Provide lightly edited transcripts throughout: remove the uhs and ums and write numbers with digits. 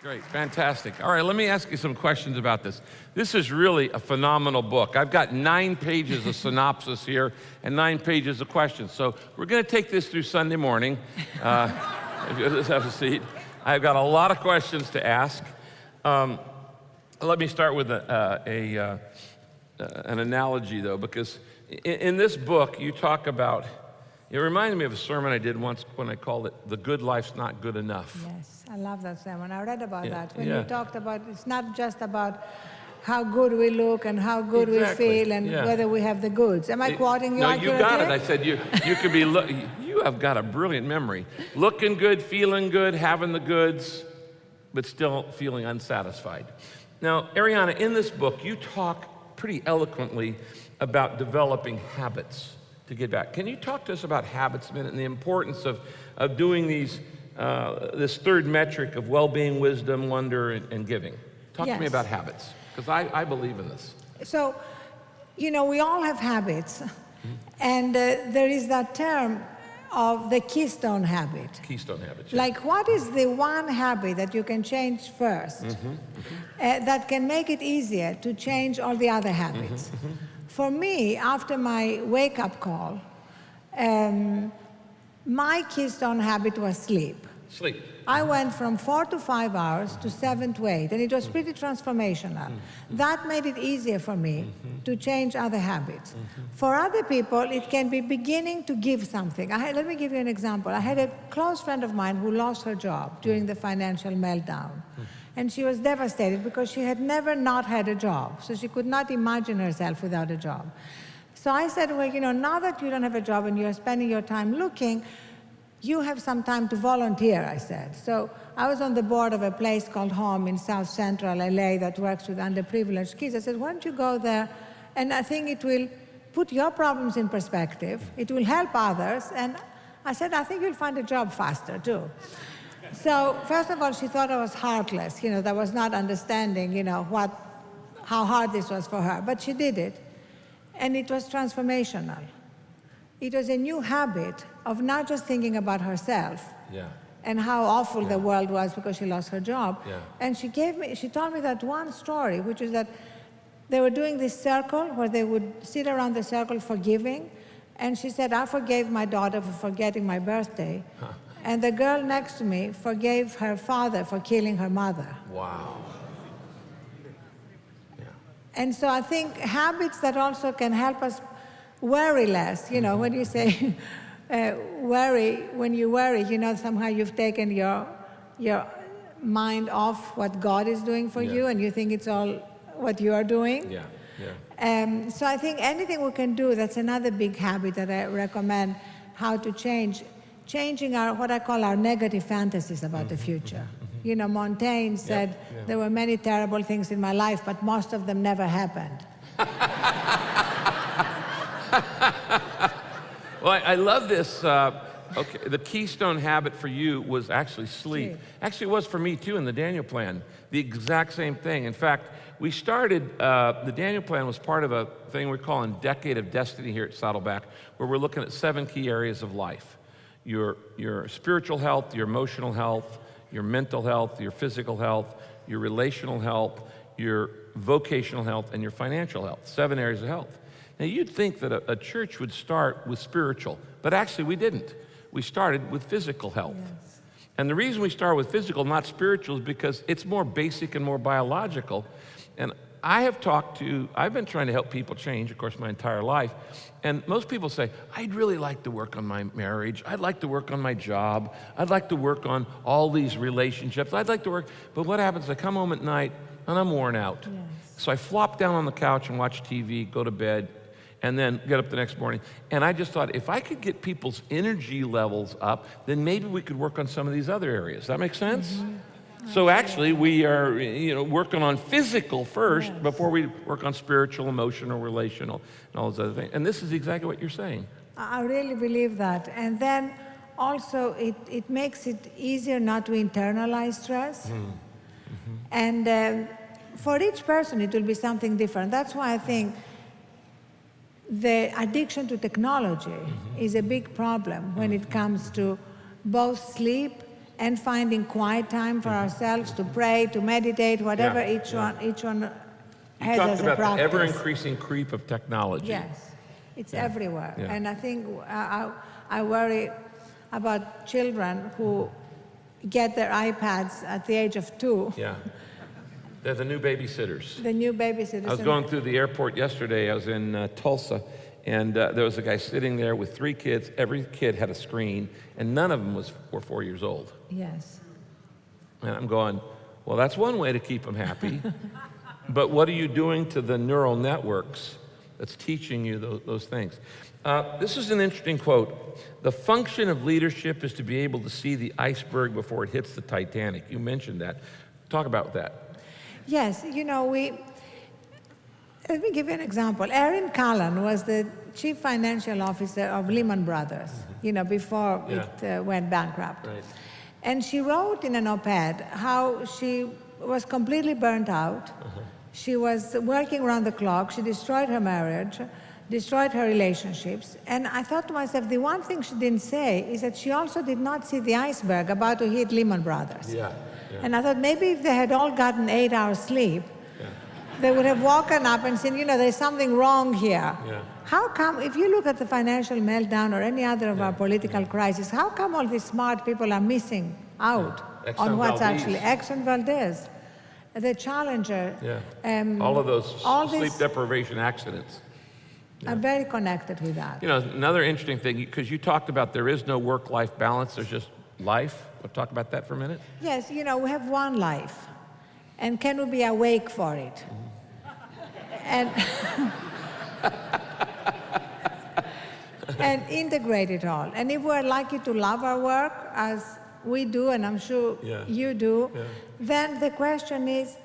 Great, fantastic. All right, let me ask you some questions about this. This is really a phenomenal book. I've got 9 pages of synopsis here and 9 pages of questions. So we're going to take this through Sunday morning. If you'll just have a seat. I've got a lot of questions to ask. Let me start with an analogy, though, because in this book, you talk about, it reminded me of a sermon I did once when I called it, The Good Life's Not Good Enough. Yes, I love that sermon. I read about that. When Yeah. you talked about, it's not just about how good we look and how good Exactly. we feel and whether we have the goods. Am I quoting you No, accurately? you got it. I said you could be, you have got a brilliant memory. Looking good, feeling good, having the goods, but still feeling unsatisfied. Now, Arianna, in this book, you talk pretty eloquently about developing habits to get back. Can you talk to us about habits a minute and the importance of doing these, this third metric of well-being, wisdom, wonder, and giving? Talk to me about habits, because I believe in this. So, you know, we all have habits. And there is that term of the keystone habit. Keystone habits. Yeah. Like, what is the one habit that you can change first that can make it easier to change all the other habits? For me, after my wake-up call, my keystone habit was sleep. Sleep. I went from 4 to 5 hours to 7 to 8, and it was pretty transformational. That made it easier for me to change other habits. For other people, it can be beginning to give something. Let me give you an example. I had a close friend of mine who lost her job during the financial meltdown. And she was devastated because she had never not had a job. So she could not imagine herself without a job. So I said, well, you know, now that you don't have a job and you're spending your time looking, you have some time to volunteer, I said. So I was on the board of a place called Home in South Central LA that works with underprivileged kids. I said, why don't you go there? And I think it will put your problems in perspective. It will help others. And I said, I think you'll find a job faster, too. So first of all, she thought I was heartless. You know, that was not understanding, you know, how hard this was for her. But she did it. And it was transformational. It was a new habit of not just thinking about herself and how awful the world was because she lost her job. And she told me that one story, which is that they were doing this circle where they would sit around the circle forgiving. And she said, I forgave my daughter for forgetting my birthday. And the girl next to me forgave her father for killing her mother. Wow. And so I think habits that also can help us worry less. You know, when you say when you worry, you know, somehow you've taken your mind off what God is doing for you, and you think it's all what you are doing. So I think anything we can do, that's another big habit that I recommend how to changing what I call our negative fantasies about the future. You know, Montaigne said, there were many terrible things in my life, but most of them never happened. Well, I love this. Okay, the keystone habit for you was actually sleep. Actually, it was for me, too, in the Daniel Plan. The exact same thing. In fact, we started, the Daniel Plan was part of a thing we're calling Decade of Destiny here at Saddleback, where we're looking at 7 key areas of life. Your spiritual health, your emotional health, your mental health, your physical health, your relational health, your vocational health, and your financial health. 7 areas of health. Now, you'd think that a church would start with spiritual, but actually we didn't. We started with physical health. And the reason we start with physical, not spiritual, is because it's more basic and more biological. And I've been trying to help people change, of course, my entire life. And most people say, I'd really like to work on my marriage. I'd like to work on my job. I'd like to work on all these relationships. I'd like to work. But what happens? I come home at night and I'm worn out. So I flop down on the couch and watch TV, go to bed, and then get up the next morning. And I just thought, if I could get people's energy levels up, then maybe we could work on some of these other areas. Does that make sense? So actually, we are, you know, working on physical first before we work on spiritual, emotional, relational, and all those other things. And this is exactly what you're saying. I really believe that. And then also, it makes it easier not to internalize stress. And for each person, it will be something different. That's why I think the addiction to technology is a big problem when it comes to both sleep and finding quiet time for ourselves to pray, to meditate, whatever each one You has talked as a about the practice. ever-increasing creep of technology. Yes, it's everywhere. Yeah. And I think I worry about children who get their iPads at the age of 2. Yeah. They're the new babysitters. The new babysitters. I was going through the airport yesterday. I was in Tulsa, and there was a guy sitting there with 3 kids. Every kid had a screen, and none of them were 4 years old. Yes. And I'm going, well, that's one way to keep them happy. But what are you doing to the neural networks that's teaching you those things? This is an interesting quote. The function of leadership is to be able to see the iceberg before it hits the Titanic. You mentioned that. Talk about that. Yes, you know, let me give you an example. Erin Callan was the chief financial officer of Lehman Brothers, before it went bankrupt. Right. And she wrote in an op-ed how she was completely burnt out. She was working around the clock. She destroyed her marriage, destroyed her relationships. And I thought to myself, the one thing she didn't say is that she also did not see the iceberg about to hit Lehman Brothers. Yeah. And I thought maybe if they had all gotten 8 hours sleep, they would have woken up and said, there's something wrong here. Yeah. How come, if you look at the financial meltdown or any other of our political crises, how come all these smart people are missing out on what's actually Exxon Valdez, the Challenger, all of those all sleep deprivation accidents are very connected with that. Another interesting thing, because you talked about there is no work-life balance, there's just life. We'll talk about that for a minute. Yes, we have one life, and can we be awake for it? And and integrate it all. And if we're lucky to love our work, as we do, and I'm sure you do, then the question is,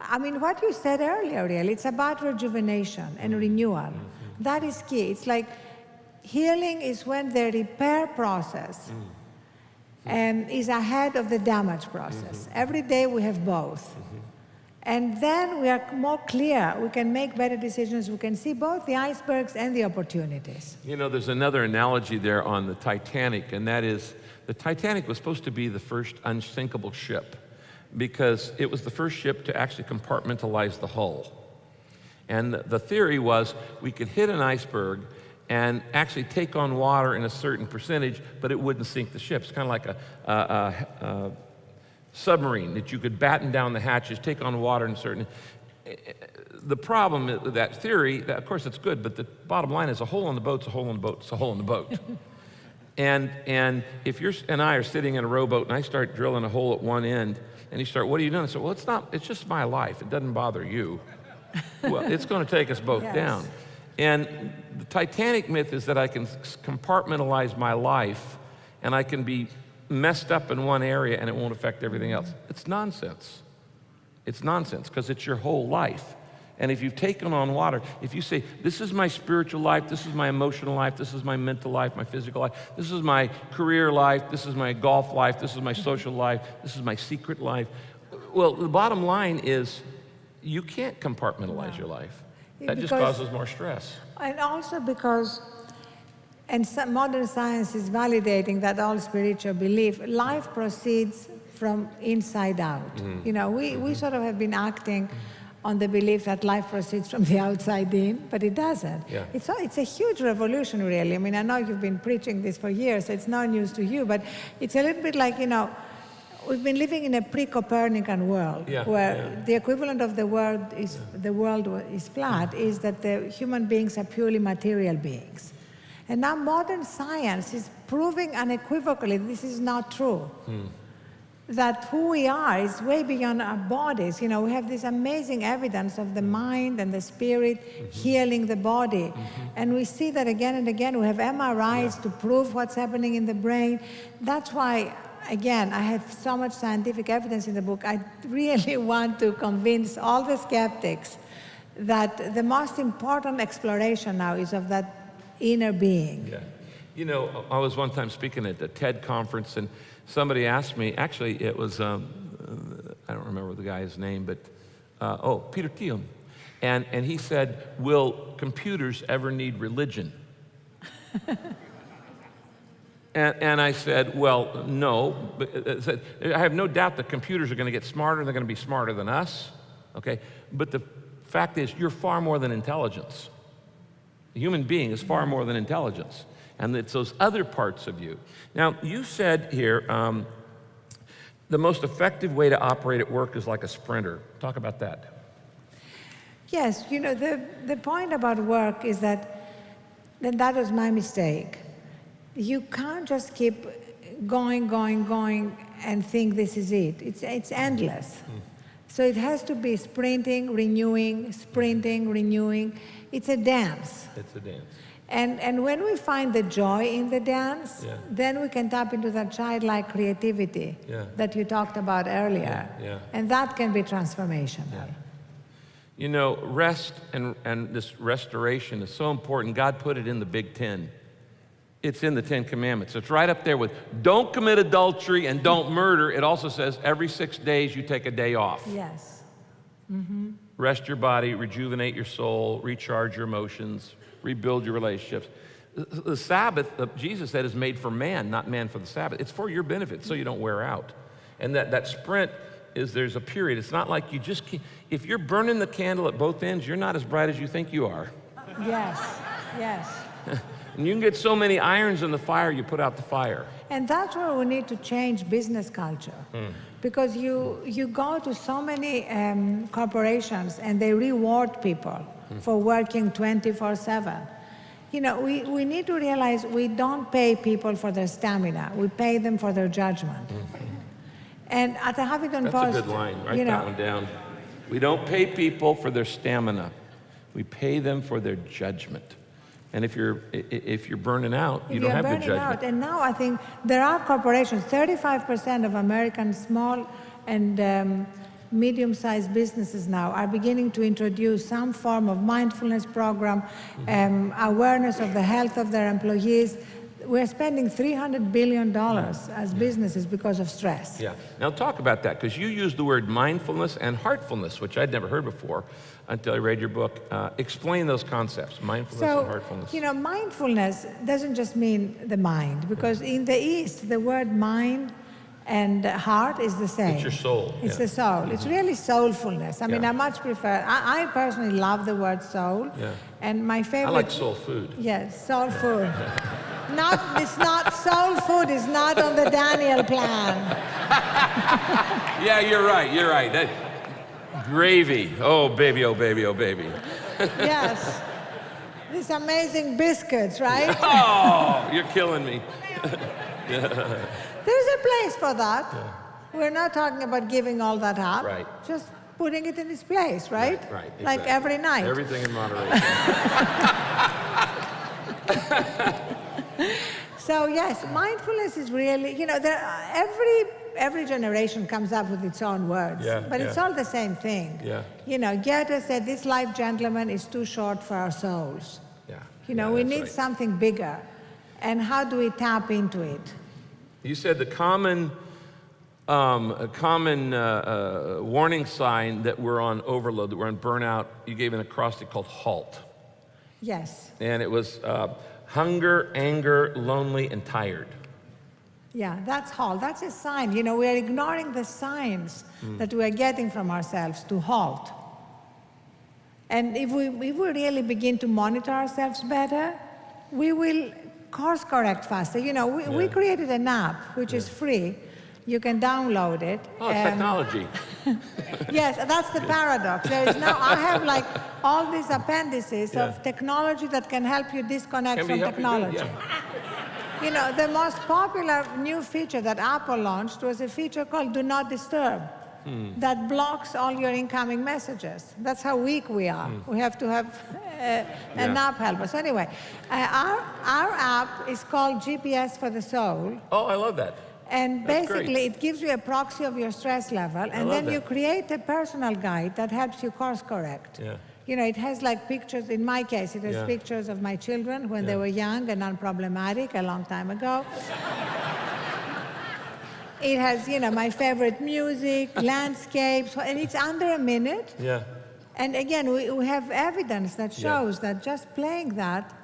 what you said earlier, really, it's about rejuvenation and renewal. That is key. It's like healing is when the repair process is ahead of the damage process. Every day we have both. And then we are more clear. We can make better decisions. We can see both the icebergs and the opportunities. There's another analogy there on the Titanic, and that is the Titanic was supposed to be the first unsinkable ship because it was the first ship to actually compartmentalize the hull. And the theory was we could hit an iceberg and actually take on water in a certain percentage, but it wouldn't sink the ship. It's kind of like a submarine that you could batten down the hatches, take on water in certain. The problem with that theory, of course it's good, but the bottom line is a hole in the boat's a hole in the boat, it's a hole in the boat. And if you and I are sitting in a rowboat and I start drilling a hole at one end, and you start, what are you doing? I said, well, it's just my life. It doesn't bother you. Well, it's going to take us both down. And the Titanic myth is that I can compartmentalize my life and I can be messed up in one area and it won't affect everything else. It's nonsense. It's nonsense because it's your whole life. And if you've taken on water, if you say, this is my spiritual life, this is my emotional life, this is my mental life, my physical life, this is my career life, this is my golf life, this is my social life, this is my secret life. Well, the bottom line is you can't compartmentalize your life. That just causes more stress. And also because, modern science is validating that all spiritual belief, life proceeds from inside out. We sort of have been acting on the belief that life proceeds from the outside in, but it doesn't. Yeah. It's a huge revolution, really. I know you've been preaching this for years, so it's no news to you, but it's a little bit like, we've been living in a pre-Copernican world where the equivalent of the world is flat, is that the human beings are purely material beings. And now modern science is proving unequivocally this is not true. That who we are is way beyond our bodies. We have this amazing evidence of the mind and the spirit healing the body. And we see that again and again. We have MRIs to prove what's happening in the brain. That's why, again, I have so much scientific evidence in the book. I really want to convince all the skeptics that the most important exploration now is of that inner being. Yeah. I was one time speaking at the TED conference, and somebody asked me, actually it was, I don't remember the guy's name, but, Peter Thiel. And he said, will computers ever need religion? And I said, well, no. But I said, I have no doubt the computers are going to get smarter. They're going to be smarter than us, okay? But the fact is, you're far more than intelligence. A human being is far more than intelligence. And it's those other parts of you. Now, you said here, the most effective way to operate at work is like a sprinter. Talk about that. Yes, you know, the point about work is that was my mistake. You can't just keep going, and think this is it. It's endless. So it has to be sprinting, renewing, sprinting, renewing. It's a dance. It's a dance. And when we find the joy in the dance, then we can tap into that childlike creativity that you talked about earlier. And that can be transformational. You know, rest and this restoration is so important. God put it in the Big Ten. It's in the 10 Commandments. It's right up there with don't commit adultery and don't murder. It also says every 6 days you take a day off. Yes. Rest your body, rejuvenate your soul, recharge your emotions, rebuild your relationships. The Sabbath, Jesus said, is made for man, not man for the Sabbath. It's for your benefit, so you don't wear out. And that sprint is there's a period. It's not like you just keep, if you're burning the candle at both ends, you're not as bright as you think you are. Yes, yes. And you can get so many irons in the fire, you put out the fire. And that's where we need to change business culture. Because you go to so many corporations and they reward people for working 24/7. You know, we need to realize we don't pay people for their stamina. We pay them for their judgment. And at the Huffington Post... That's a good line. Write that one down. We don't pay people for their stamina. We pay them for their judgment. And if you're burning out, you don't have the judgment. And now I think there are corporations, 35% of American small and medium-sized businesses now are beginning to introduce some form of mindfulness program, awareness of the health of their employees. We're spending $300 billion as businesses because of stress. Yeah. Now talk about that, because you used the word mindfulness and heartfulness, which I'd never heard before until I read your book. Explain those concepts, mindfulness and heartfulness. You know, mindfulness doesn't just mean the mind, because in the East, the word mind and heart is the same. It's your soul. It's the soul. It's really soulfulness. I mean, I much prefer, I personally love the word soul. And my favorite... I like soul food. Yes, soul food. It's not, soul food is not on the Daniel plan. Yeah, you're right. That gravy. Oh, baby, oh, baby, oh, baby. Yes. These amazing biscuits, right? Oh, you're killing me. There's a place for that. We're not talking about giving all that up. Right. Just putting it in its place, right? Right. Exactly. Like every night. Everything in moderation. So yes, mindfulness is really, you know, every generation comes up with its own words, but it's all the same thing. You know, Goethe said, this life, gentlemen, is too short for our souls. You know, we need something bigger. And how do we tap into it? You said the common warning sign that we're on overload, that we're on burnout, you gave an acrostic called HALT. Yes. And it was hunger, anger, lonely, and tired. Yeah, that's HALT. That's a sign. You know, we are ignoring the signs that we are getting from ourselves to halt. And if we really begin to monitor ourselves better, we will course correct faster. You know, we created an app which is free. You can download it. Oh, it's technology. Yes, that's the paradox. There is now, I have like all these appendices of technology that can help you disconnect from technology. You know, the most popular new feature that Apple launched was a feature called Do Not Disturb that blocks all your incoming messages. That's how weak we are. We have to have an app help us. Anyway, our app is called GPS for the Soul. Oh, I love that. And basically, it gives you a proxy of your stress level, and then you create a personal guide that helps you course correct. You know, it has like pictures, in my case, it has pictures of my children when they were young and unproblematic a long time ago. It has, you know, my favorite music, landscapes, and it's under a minute. And again, we have evidence that shows that just playing that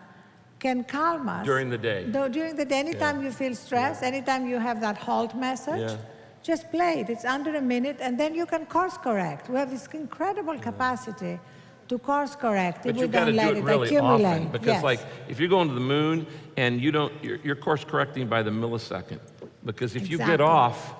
can calm us. During the day. During the day, anytime you feel stress, anytime you have that halt message, just play it. It's under a minute, and then you can course correct. We have this incredible capacity to course correct if we don't let it really accumulate. often, because like if you're going to the moon and you're course correcting by the millisecond, because if you get off,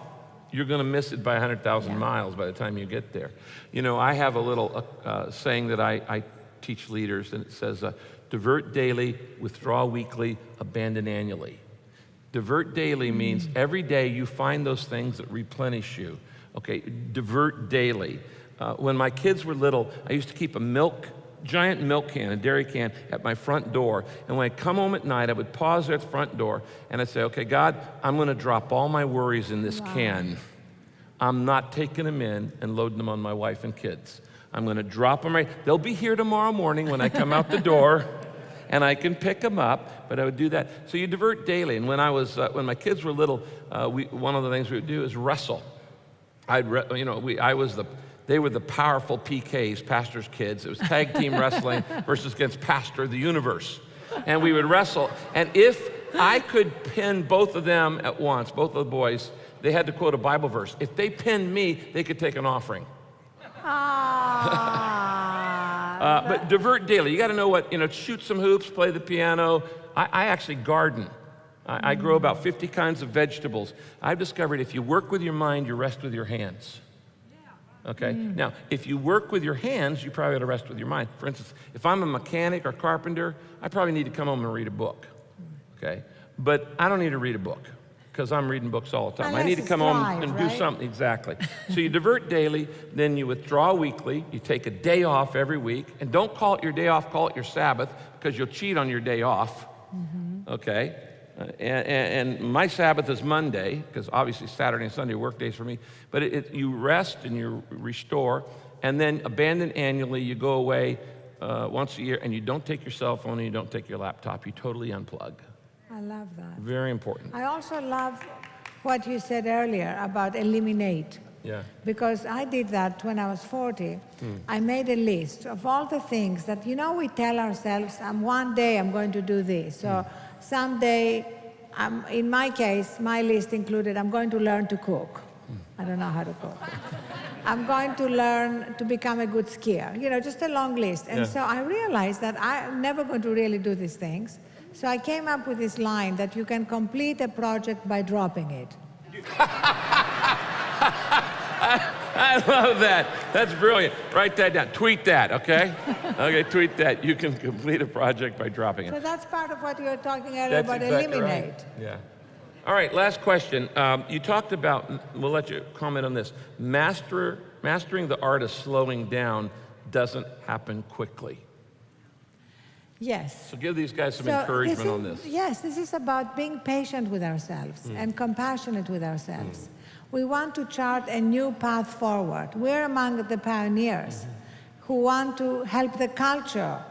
you're going to miss it by 100,000 miles by the time you get there. You know, I have a little saying that I teach leaders, and it says, divert daily, withdraw weekly, abandon annually. Divert daily means every day you find those things that replenish you. Okay, divert daily. When my kids were little, I used to keep a giant milk can, a dairy can, at my front door. And when I'd come home at night, I would pause there at the front door, and I'd say, okay, God, I'm going to drop all my worries in this can. I'm not taking them in and loading them on my wife and kids. I'm going to drop them right. They'll be here tomorrow morning when I come out the door, and I can pick them up, but I would do that. So you divert daily. And when my kids were little, one of the things we would do is wrestle. They were the powerful PKs, pastor's kids. It was tag team wrestling versus against pastor of the universe. And we would wrestle. And if I could pin both of them at once, both of the boys, they had to quote a Bible verse. If they pinned me, they could take an offering. But divert daily. You got to know what, shoot some hoops, play the piano. I actually garden. I grow about 50 kinds of vegetables. I've discovered if you work with your mind, you rest with your hands. Okay? Now, if you work with your hands, you probably ought to rest with your mind. For instance, if I'm a mechanic or carpenter, I probably need to come home and read a book. Okay? But I don't need to read a book because I'm reading books all the time. I need to come home and do something. Exactly. So you divert daily, then you withdraw weekly. You take a day off every week. And don't call it your day off, call it your Sabbath, because you'll cheat on your day off. Okay? And my Sabbath is Monday, because obviously Saturday and Sunday are work days for me. But you rest and you restore, and then abandon annually. You go away once a year, and you don't take your cell phone and you don't take your laptop. You totally unplug. I love that. Very important. I also love what you said earlier about eliminate. Yeah. Because I did that when I was 40. I made a list of all the things that, we tell ourselves, one day I'm going to do this. So someday, in my case, my list included, I'm going to learn to cook. I don't know how to cook. I'm going to learn to become a good skier. Just a long list. And so I realized that I'm never going to really do these things. So I came up with this line that you can complete a project by dropping it. I love that. That's brilliant. Write that down. Tweet that, okay? Okay, tweet that. You can complete a project by dropping it. So that's part of what you were talking earlier about eliminate. Right. Yeah. All right, last question. You talked about, we'll let you comment on this, mastering the art of slowing down doesn't happen quickly. Yes. So give these guys some encouragement on this. Yes, this is about being patient with ourselves and compassionate with ourselves. We want to chart a new path forward. We're among the pioneers who want to help the culture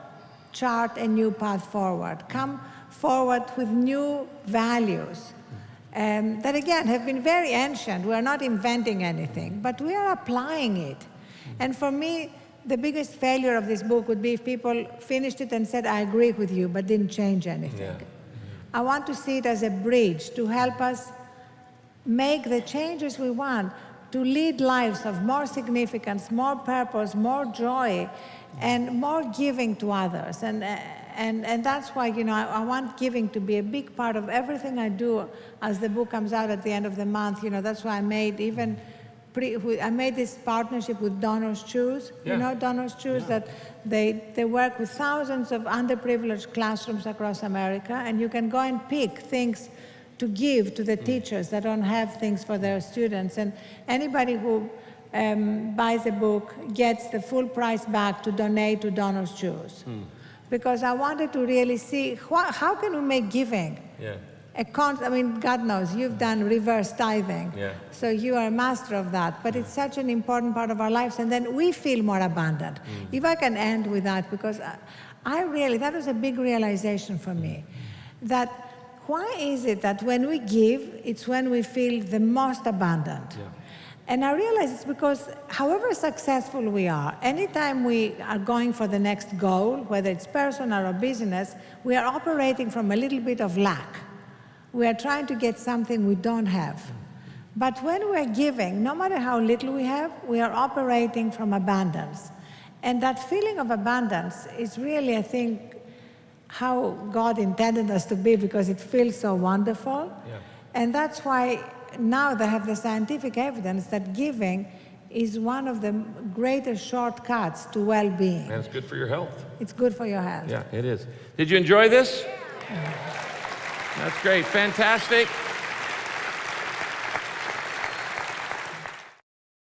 chart a new path forward, come forward with new values that, again, have been very ancient. We're not inventing anything, but we are applying it. And for me, the biggest failure of this book would be if people finished it and said, I agree with you, but didn't change anything. I want to see it as a bridge to help us make the changes we want, to lead lives of more significance, more purpose, more joy, and more giving to others. And that's why, I want giving to be a big part of everything I do as the book comes out at the end of the month. That's why I made I made this partnership with Donors Choose. You know Donors Choose, that they work with thousands of underprivileged classrooms across America, and you can go and pick things to give to the teachers that don't have things for their students. And anybody who buys a book gets the full price back to donate to Donors Choose. Because I wanted to really see how can we make giving God knows, you've done reverse tithing. So you are a master of that. But it's such an important part of our lives. And then we feel more abundant. If I can end with that, because that was a big realization for me. That why is it that when we give, it's when we feel the most abundant? And I realize it's because however successful we are, anytime we are going for the next goal, whether it's personal or business, we are operating from a little bit of lack. We are trying to get something we don't have. But when we're giving, no matter how little we have, we are operating from abundance. And that feeling of abundance is really, I think, how God intended us to be, because it feels so wonderful. Yeah. And that's why now they have the scientific evidence that giving is one of the greatest shortcuts to well-being. And it's good for your health. It's good for your health. Yeah, it is. Did you enjoy this? Yeah. That's great. Fantastic.